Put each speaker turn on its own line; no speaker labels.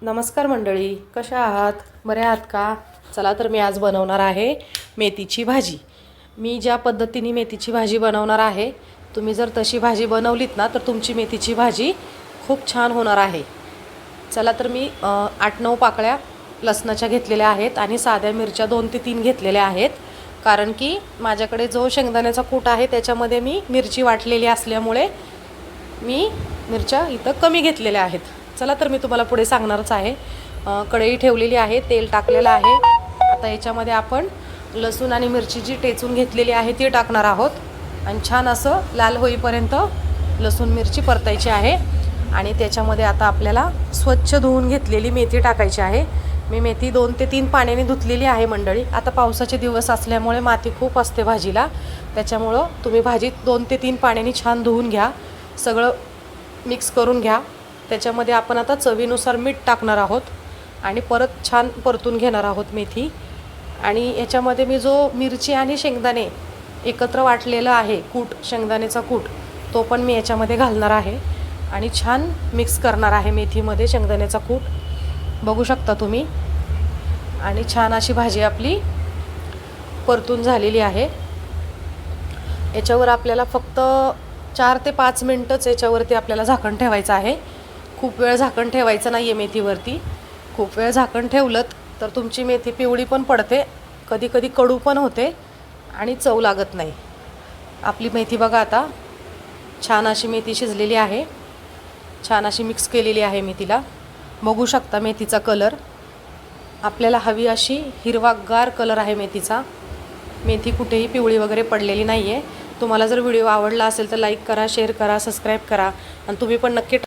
नमस्कार मंडळी, कशा आहात? बरे आहात का? चला तर मी आज बनवणार आहे मेथीची भाजी. मी ज्या पद्धतीने मेथीची भाजी बनवणार आहे, तुम्ही जर तशी भाजी बनवलीत ना तर तुमची मेथीची भाजी खूप छान होणार आहे. चला तर मी 8-9 पाकळ्या लसणाच्या घेतलेल्या आहेत आणि साध्या मिरच्या 2 ते 3 घेतलेल्या आहेत. कारण की माझ्याकडे जो शेंगदाण्याचा कूट आहे त्याच्यामध्ये मी मिरची वाटलेली असल्यामुळे मी मिरच्या इथं कमी घेतलेल्या आहेत. चला तर मी तुम्हाला पुढे सांगणारच आहे. कढई ठेवलेली आहे, तेल टाकलेलं आहे. आता याच्यामध्ये आपण लसूण आणि मिरची जी टेचून घेतलेली आहे ती टाकणार आहोत आणि छान असं लाल होईपर्यंत लसूण मिरची परतायची आहे. आणि त्याच्यामध्ये आता आपल्याला स्वच्छ धुवून घेतलेली मेथी टाकायची आहे. मी मेथी 2 ते 3 पाण्याने धुतलेली आहे मंडळी. आता पावसाचे दिवस असल्यामुळे माती खूप असते भाजीला, त्याच्यामुळं तुम्ही भाजीत 2 ते 3 पाण्याने छान धुवून घ्या. सगळं मिक्स करून घ्या. त्याच्यामध्ये आपण आता चवीनुसार मीठ टाकणार आहोत आणि परत छान परतून घेणार आहोत मेथी. आणि याच्यामध्ये मी जो मिरची आणि शेंगदाणे एकत्र वाटलेलं आहे कूट, शेंगदाण्याचा कूट, तो पण मी याच्यामध्ये घालणार आहे आणि छान मिक्स करणार आहे मेथीमध्ये शेंगदाण्याचा कूट. बघू शकता तुम्ही. आणि छान अशी भाजी आपली परतून झालेली आहे. याच्यावर आपल्याला फक्त 4 ते 5 मिनटंच याच्यावरती आपल्याला झाकण ठेवायचं आहे. खूप वेळ झाकण ठेवायचं नाही आहे मेथीवरती. खूप वेळ झाकण ठेवलं तर तुमची मेथी पिवळी पण पडते, कधी कधी कडू पण होते आणि चव लागत नाही. आपली मेथी बघा आता छान अशी मेथी शिजलेली आहे. छान अशी मिक्स केलेली आहे मी तिला. बघू शकता मेथीचा कलर. आपल्याला हवी अशी हिरवागार कलर आहे मेथीचा. मेथी कुठेही पिवळी वगैरे पडलेली नाही आहे. तुम्हाला जर व्हिडिओ आवडला असेल तर लाईक करा, शेअर करा, सबस्क्राईब करा आणि तुम्ही पण नक्की